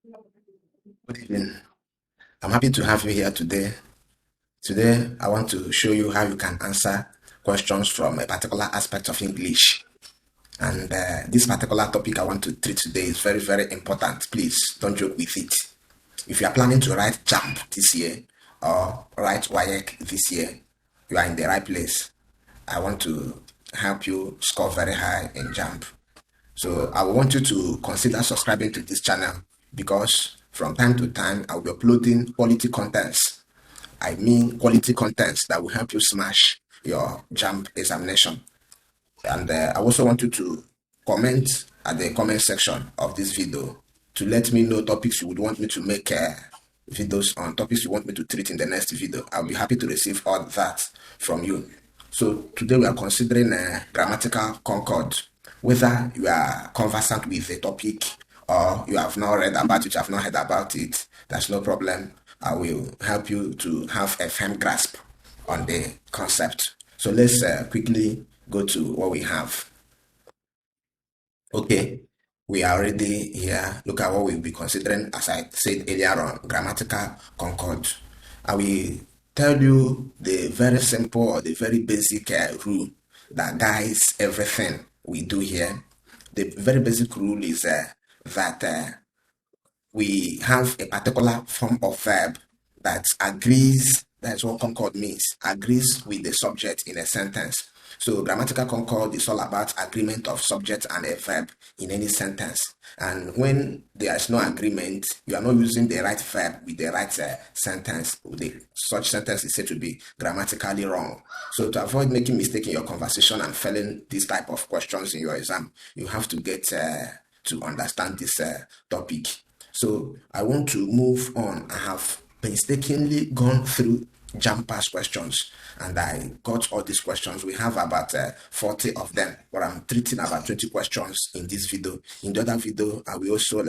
Good evening. I'm happy to have you here today. Today, I want to show you how you can answer questions from a particular aspect of English. And this particular topic I want to treat today is very, very important. Please don't joke with it. If you are planning to write JAMB this year or write WAEC this year, you are in the right place. I want to help you score very high in JAMB. So I want you to consider subscribing to this channel because from time to time I'll be uploading quality contents. I mean quality contents that will help you smash your JAMB examination. And I also want you to comment at the comment section of this video to let me know topics you would want me to make videos on, topics you want me to treat in the next video. I'll be happy to receive all that from you. So today we are considering grammatical concord. Whether you are conversant with the topic or you have not read about it, you have not heard about it, that's no problem. I will help you to have a firm grasp on the concept. So let's quickly go to what we have. Okay, we are already here. Look at what we'll be considering, as I said earlier on, grammatical concord. I will tell you the very simple or the very basic rule that guides everything we do here. The very basic rule is that we have a particular form of verb that agrees, that's what concord means, agrees with the subject in a sentence. So grammatical concord is all about agreement of subject and a verb in any sentence. And when there is no agreement, you are not using the right verb with the right sentence. Such sentence is said to be grammatically wrong. So to avoid making mistake in your conversation and failing this type of questions in your exam, you have to get to understand this topic. So I want to move on. I have painstakingly gone through JAMB Past Questions and I got all these questions. We have about 40 of them, but I'm treating about 20 questions in this video. In the other video, I will also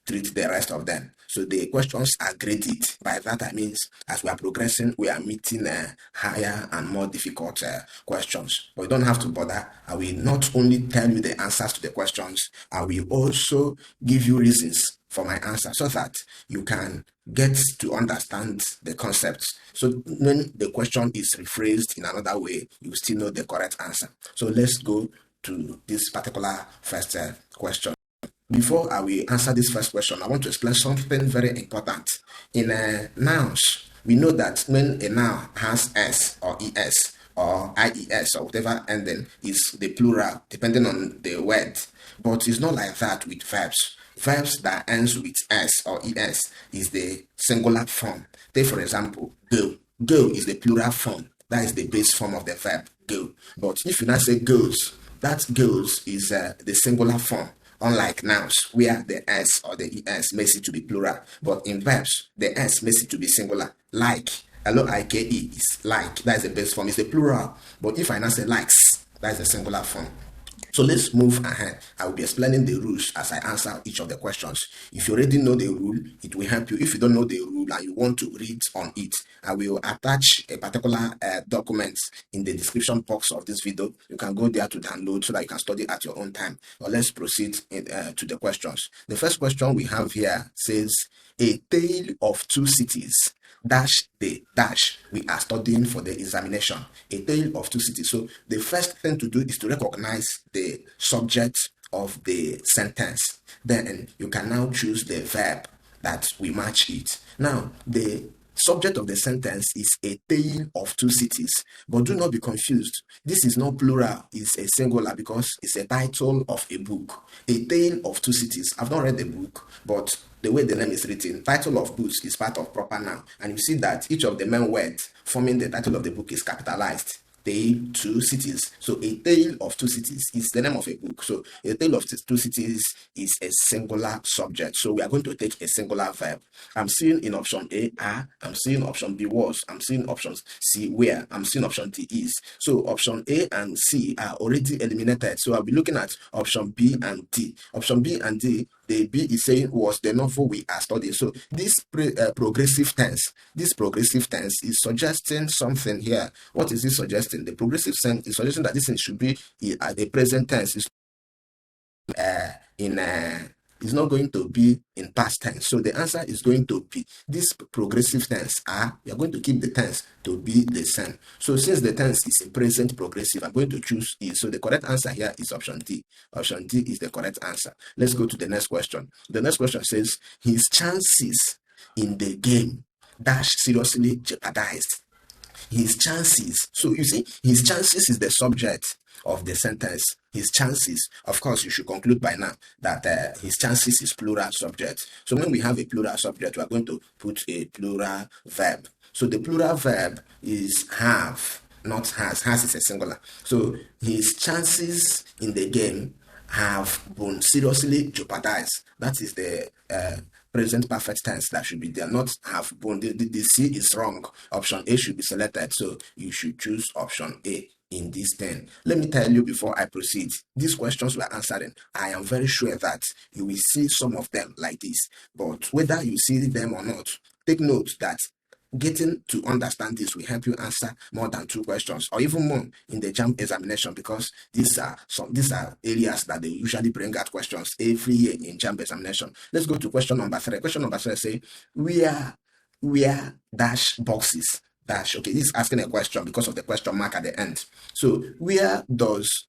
treat the rest of them. So the questions are graded. By that I mean, as we are progressing, we are meeting higher and more difficult questions. But you don't have to bother. I will not only tell you the answers to the questions, I will also give you reasons for my answer so that you can get to understand the concepts. So when the question is rephrased in another way, you still know the correct answer. So let's go to this particular first question. Before I will answer this first question, I want to explain something very important. In nouns, we know that when a noun has s or es or ies or whatever ending, is the plural depending on the word. But it's not like that with verbs. Verbs that ends with s or es is the singular form. Take for example, go. Go is the plural form. That is the base form of the verb, go. But if you now say goes, that goes is the singular form. Unlike nouns, where the s or the es makes it to be plural. But in verbs, the s makes it to be singular. Like, L-O-I-K-E is like. That is the base form. It's the plural. But if I now say likes, that is the singular form. So let's move ahead. I will be explaining the rules as I answer each of the questions. If you already know the rule, it will help you. If you don't know the rule and you want to read on it, I will attach a particular document in the description box of this video. You can go there to download so that you can study at your own time. But let's proceed to the questions. The first question we have here says, a tale of two cities dash the dash we are studying for the examination. A tale of two cities. So the first thing to do is to recognize the subject of the sentence. Then you can now choose the verb that will match it. Now the subject of the sentence is a tale of two cities, but do not be confused. This is not plural, it's a singular because it's a title of a book. A tale of two cities. I've not read the book, but the way the name is written, title of books is part of proper noun, and you see that each of the main words forming the title of the book is capitalized. Tale, two cities. So a tale of two cities is the name of a book. So a tale of two cities is a singular subject. So we are going to take a singular verb. I'm seeing in option A, are. I'm seeing option B, was. I'm seeing option C, where. I'm seeing option D, is. So option A and C are already eliminated. So I'll be looking at option B and D. Option B and D, the B is saying was the novel we are studying. So this progressive tense is suggesting something here. What is this suggesting? The progressive tense is suggesting that this thing should be at the present tense. In is not going to be in past tense. So the answer is going to be this progressive tense. We are going to keep the tense to be the same. So since the tense is in present progressive, I'm going to choose E. So the correct answer here is option D. Option D is the correct answer. Let's go to the next question. The next question says, his chances in the game dash seriously jeopardized. His chances. So you see, his chances is the subject of the sentence. His chances. Of course, you should conclude by now that his chances is plural subject. So when we have a plural subject, we are going to put a plural verb. So the plural verb is have, not has. Has is a singular. So his chances in the game have been seriously jeopardized. That is the present perfect tense that should be there, not have been. The C is wrong. Option A should be selected. So you should choose option A in this 10. Let me tell you before I proceed, these questions we're answering, I am very sure that you will see some of them like this. But whether you see them or not, take note that getting to understand this will help you answer more than 2 questions or even more in the JAMB examination, because these are areas that they usually bring out questions every year in JAMB examination. Let's go to question number 3. Question number 3 say, where dash boxes dash. Okay, this is asking a question because of the question mark at the end. So where does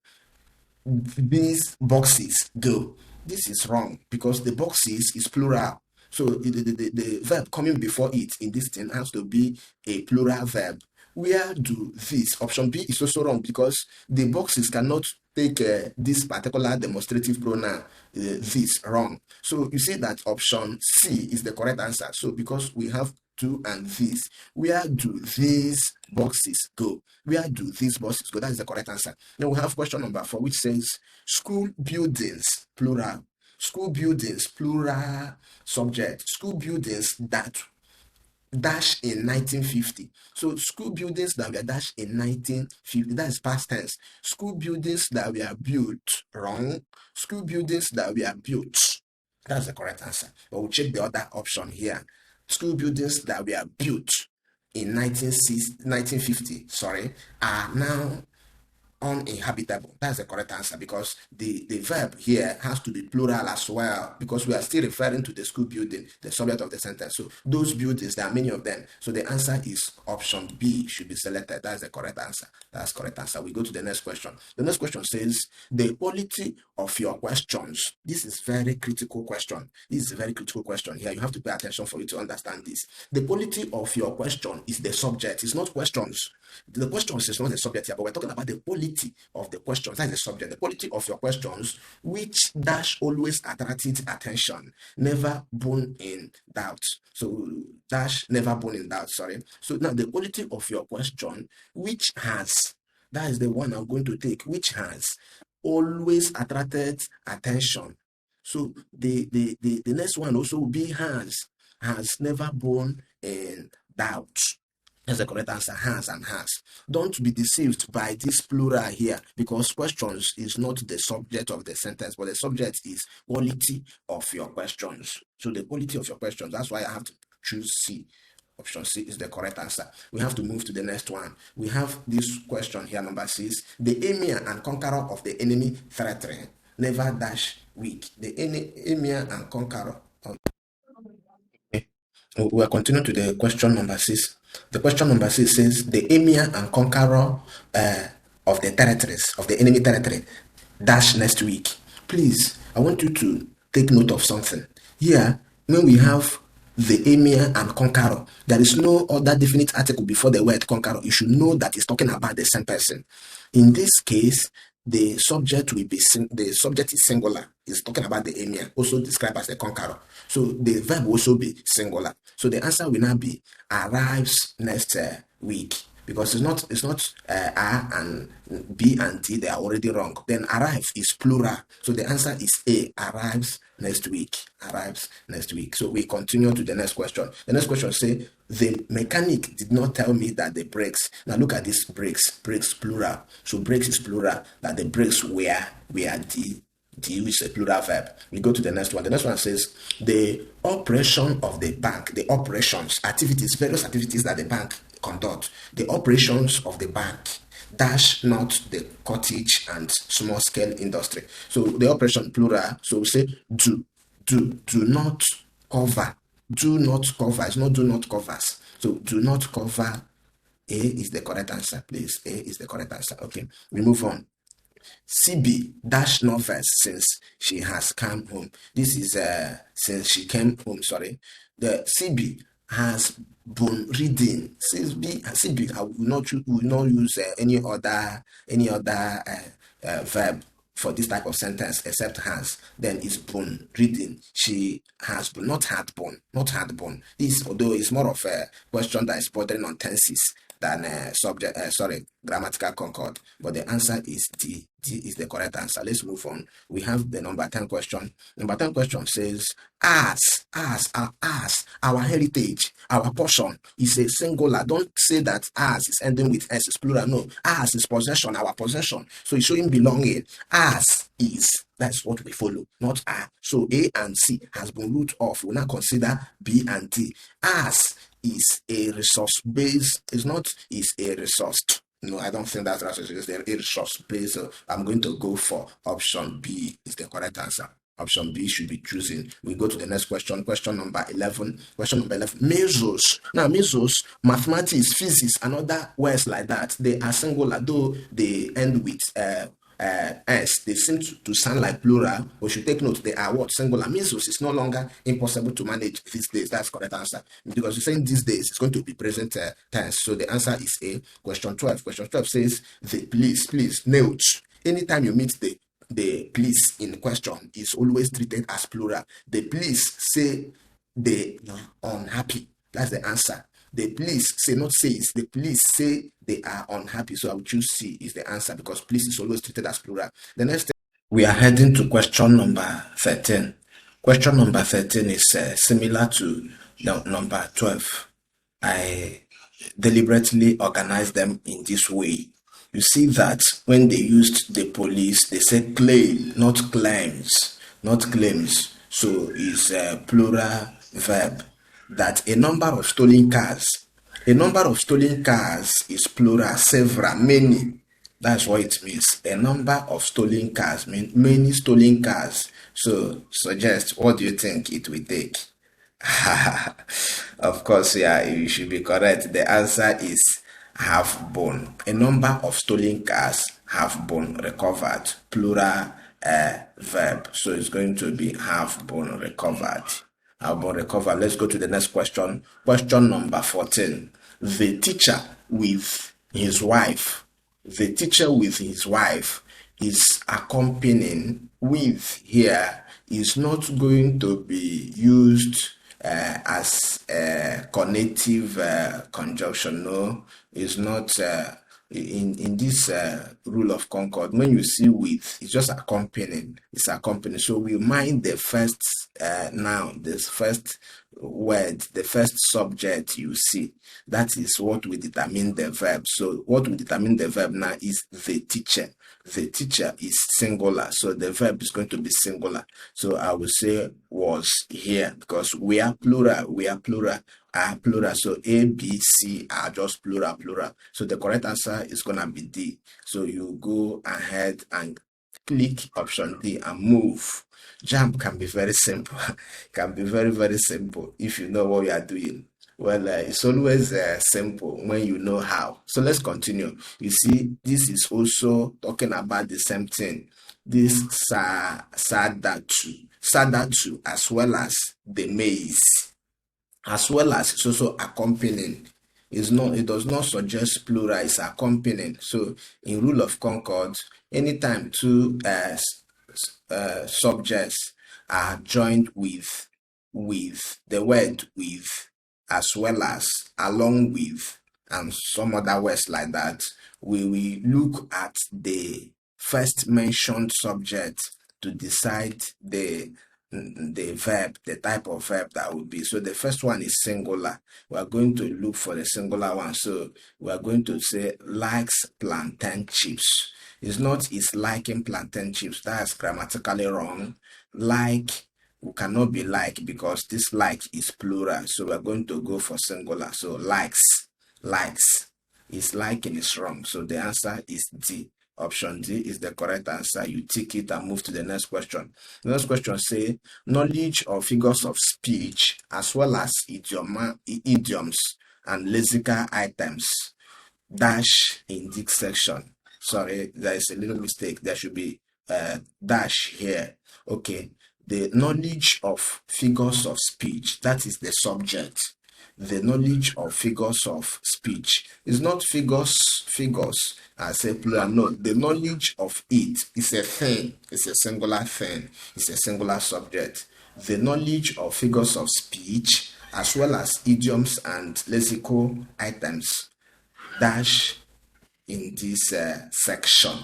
these boxes go? This is wrong because the boxes is plural. So the verb coming before it in this thing has to be a plural verb. Where do these? Option B is also wrong because the boxes cannot take this particular demonstrative pronoun, this, wrong. So you see that option C is the correct answer. So because we have to and this, where do these boxes go? Where do these boxes go? That is the correct answer. Then we have question number 4, which says school buildings, plural. School buildings, plural subject. School buildings that dash in 1950. So school buildings that were dashed in 1950, that is past tense. School buildings that were built, wrong. School buildings that were built, that's the correct answer. But we'll check the other option here. School buildings that were built in 1950, are now uninhabitable. That's the correct answer because the verb here has to be plural as well, because we are still referring to the school building, the subject of the sentence. So those buildings, there are many of them. So the answer is option B should be selected. That's the correct answer. That's correct answer. We go to the next question. The next question says, the quality of your questions. This is very critical question. This is a very critical question here. You have to pay attention for you to understand this. The quality of your question is the subject. It's not questions. The questions is not the subject here, but we're talking about the quality of the questions. That is the subject. The quality of your questions, which dash always attracted attention, never born in doubt. So dash never born in doubt. Sorry. So now the quality of your question, which has, that is the one I'm going to take, which has always attracted attention. So the next one also will be has never born in doubt. That's the correct answer, has and has. Don't be deceived by this plural here, because questions is not the subject of the sentence, but the subject is quality of your questions. So the quality of your questions, that's why I have to choose C. Option C is the correct answer. We have to move to the next one. We have this question here, number 6. The emir and conqueror of the enemy territory never dash weak. The emir and conqueror. We'll continue to the question number 6. The question number 6 says, the emir and conqueror of the territories, of the enemy territory, dash next week. Please, I want you to take note of something. Here, when we have the emir and conqueror, there is no other definite article before the word conqueror. You should know that it's talking about the same person. In this case, the subject will be the subject is singular. It's talking about the emir, also described as the conqueror. So the verb will also be singular. So the answer will now be arrives next week, because it's not A and B and T, they are already wrong. Then arrive is plural. So the answer is A, arrives next week. Arrives next week. So we continue to the next question. The next question says, the mechanic did not tell me that the brakes. Now look at this, brakes plural. So brakes is plural, that the brakes were D. D is a plural verb. We go to the next one. The next one says, the operation of the bank, the operations, activities, various activities that the bank conduct, the operations of the bank dash not the cottage and small scale industry. So the operation plural, so we say do. do not cover. Do not cover. It's not do not covers. So do not cover. A is the correct answer, please. A is the correct answer. Okay, we move on. CB dash novels since she has come home. This is since she came home. Sorry, the CB has been reading. CB I will not use any other verb for this type of sentence except has. Then it's been reading. She has been, not had been, not had been. This, although it's more of a question that is bordering on tenses than grammatical concord, but the answer is D. D is the correct answer. Let's move on. We have the number 10 question. Number 10 question says, as our heritage, our portion is a singular. Don't say that as is ending with S, is plural. No, as is possession, our possession. So it's showing belonging. As is, that's what we follow, not are. So A and C has been root off. We'll now consider B and D. As is a resource base. It's not is a resource. No, I don't think that's right. It's a resource base. So I'm going to go for option B is the correct answer. Option B should be chosen. We go to the next question. Question number 11. Question number 11. Measures. Now, measures, mathematics, physics, and other words like that, they are singular, though they end with S. They seem to sound like plural. We should take note they are what? Singular. Measures is no longer impossible to manage these days. That's correct answer. Because you're saying these days, it's going to be present tense. So the answer is A. Question 12. Question 12 says, the please, note. Anytime you meet the please in question is always treated as plural. The please say they are unhappy. That's the answer. The please say, not says, the please say they are unhappy. So I will choose C is the answer because please is always treated as plural. The next thing, we are heading to question number 13. Question number 13 is similar to number 12. I deliberately organized them in this way. You see that when they used the police, they said claim, not claims, not claims. So it's a plural verb. That a number of stolen cars is plural, several, many. That's what it means. A number of stolen cars mean many stolen cars. So suggest, what do you think it will take? Of course, yeah, you should be correct. The answer is have been. A number of stolen cars have been recovered. Plural verb. So it's going to be have been recovered. Have been recovered. Let's go to the next question. Question number 14. The teacher with his wife. The teacher with his wife is accompanying. With here is not going to be used as a cognitive conjunction. No, it's not in this rule of Concord. When you see with, it's just accompanying. It's accompanying. So we mind the first noun, this first word, the first subject you see. That is what will determine the verb. So what will determine the verb now is the teacher. The teacher is singular, so the verb is going to be singular. So I will say was here because we are plural. Are plural. So A, B, C are just plural. So the correct answer is gonna be D. So you go ahead and click option D and move. JAMB can be very simple. Can be very, very simple if you know what you are doing. Well, it's always simple when you know how. So let's continue. You see, this is also talking about the same thing. This sadatu, as well as the maize, as well as it's also accompanying. It does not suggest plural, it's accompanying. So in rule of Concord, anytime two subjects are joined with the word with, as well as, along with, and some other words like that, we will look at the first mentioned subject to decide the verb, the type of verb that will be. So the first one is singular. We are going to look for the singular one. So we are going to say likes plantain chips. It's not is liking plantain chips. That's grammatically wrong. Like cannot be like because this like is plural. So we're going to go for singular. So likes. Is liking is wrong. So the answer is D. Option D is the correct answer. You tick it and move to the next question. The next question says, knowledge of figures of speech as well as idioms and lexical items dash in this section. Sorry, there is a little mistake. There should be a dash here. Okay, the knowledge of figures of speech, that is the subject. The knowledge of figures of speech is not figures, I say plural. No, the knowledge of it is a thing, it's a singular thing, it's a singular subject. The knowledge of figures of speech as well as idioms and lexical items dash in this section.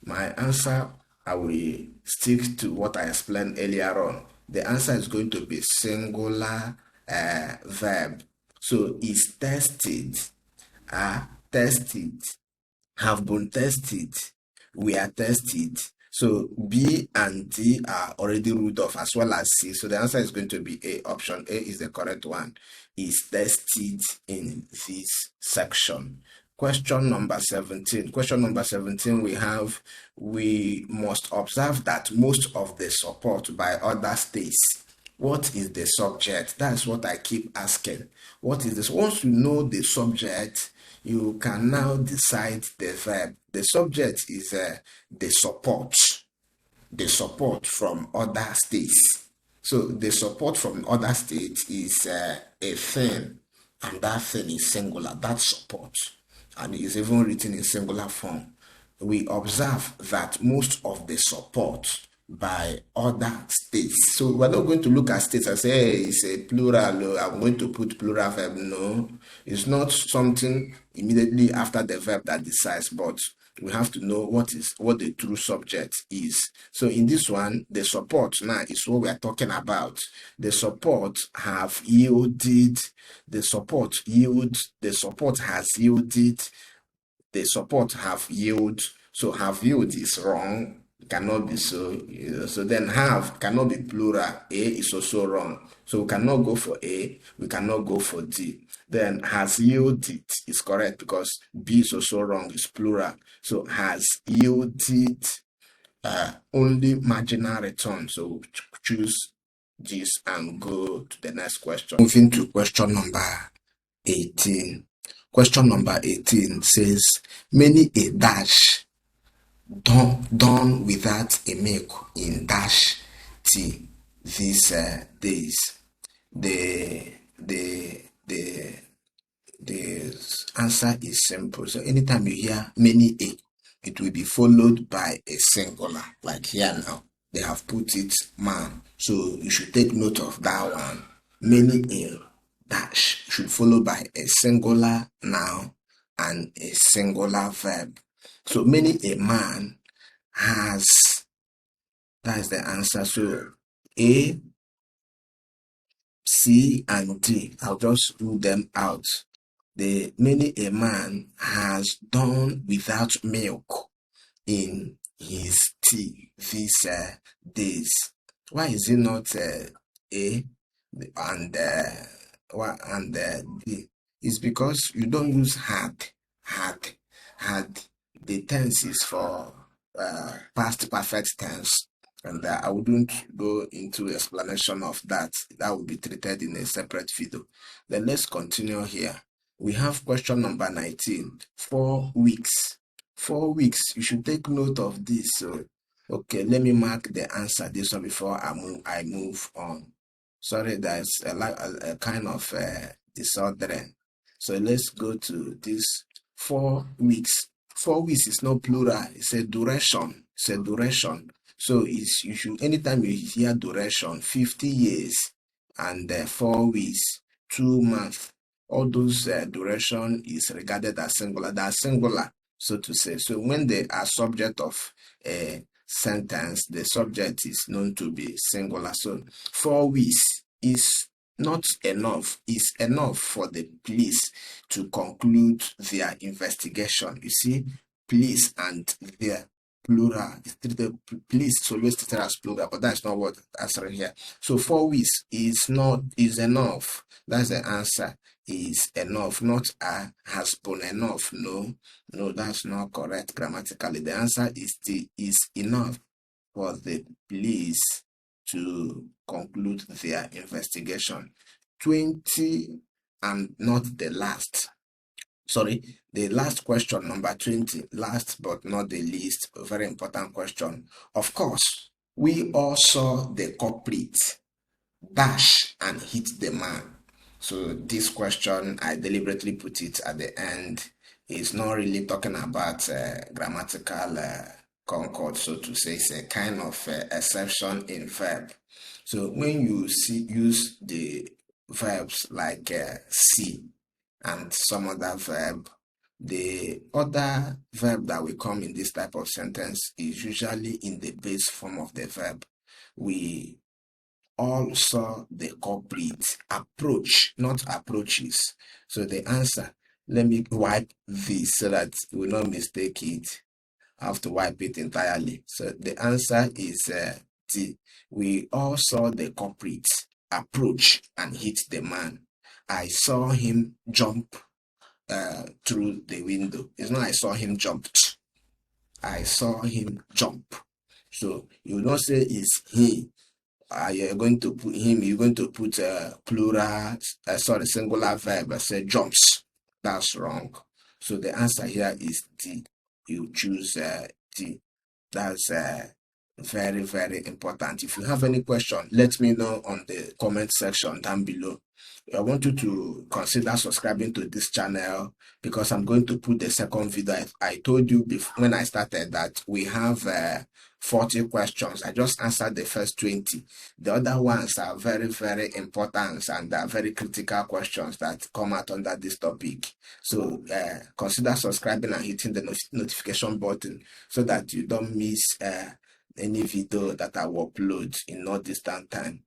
My answer, I will stick to what I explained earlier on. The answer is going to be singular verb. So is tested, tested, have been tested, we are tested. So B and D are already ruled off as well as C. So the answer is going to be A. Option A is the correct one. Is tested in this section. Question number 17. Question number 17, we must observe that most of the support by other states. What is the subject? That's what I keep asking. What is this? Once you know the subject, you can now decide the verb. The subject is the support from other states. So the support from other states is a thing, and that thing is singular, that support, and it is even written in singular form. We observe that most of the support by other states. So we're not going to look at states and say, hey, it's a plural, I'm going to put plural verb. No, it's not something immediately after the verb that decides, but we have to know what the true subject is. So in this one, the support now is what we are talking about. The support have yielded, the support has yielded, the support have yield. So have yield is wrong, cannot be so. So then have cannot be plural. A is also wrong. So we cannot go for A, we cannot go for D. Then has yielded is correct because B is also wrong, it's plural. So has yielded only marginal return. So choose this and go to the next question. Moving to question number 18. Question number 18 says, many a dash done without a milk in dash tea these days. The answer is simple. So anytime you hear many a, it will be followed by a singular. Like here now, they have put it man. So you should take note of that one. Many a dash should follow by a singular noun and a singular verb. So many a man has, that is the answer. So A, C, and D, I'll just rule them out. The many a man has done without milk in his tea these days. Why is it not A and D? It's because you don't use had. The tense is for past perfect tense, and I wouldn't go into explanation of that. That will be treated in a separate video. Then let's continue here. We have question number 19. 4 weeks. 4 weeks. You should take note of this. So, okay, let me mark the answer this one before I move on. Sorry, there's a kind of disorder. So let's go to this 4 weeks. 4 weeks is not plural, it's a duration. It's a duration. So it's you should anytime you hear duration, 50 years and 4 weeks, 2 months, all those duration is regarded as singular. They are singular, so to say. So when they are subject of a sentence, the subject is known to be singular. So 4 weeks is not enough. It's enough for the police to conclude their investigation. You see, police and their plural is treated, police is always treated as plural, but that's not what I'm answering here. So 4 weeks is enough. That's the answer. is enough, not a has been enough. No, that's not correct grammatically. The answer is the is enough for the police to conclude their investigation. 20 and not the last. Sorry, the last question, number 20, last but not the least, a very important question. Of course, we all saw the culprit dash and hit the man. So this question, I deliberately put it at the end. It's not really talking about grammatical concord, so to say. It's a kind of exception in verb. So when you use the verbs like see and some other verb, the other verb that will come in this type of sentence is usually in the base form of the verb. We all saw the culprit approach, not approaches. So the answer, let me wipe this so that we will not mistake it. I have to wipe it entirely. So the answer is D. We all saw the culprit approach and hit the man. I saw him jump through the window. It's not I saw him jumped. I saw him jump. So you will not say it's he. You're going to put him, you're going to put plural, singular verb. I said jumps. That's wrong. So the answer here is D. You choose D. That's very, very important. If you have any question, let me know on the comment section down below. I want you to consider subscribing to this channel because I'm going to put the second video. I told you before when I started that we have 40 questions. I just answered the first 20. The other ones are very, very important and are very critical questions that come out under this topic. So consider subscribing and hitting the notification button so that you don't miss any video that I will upload in no distant time.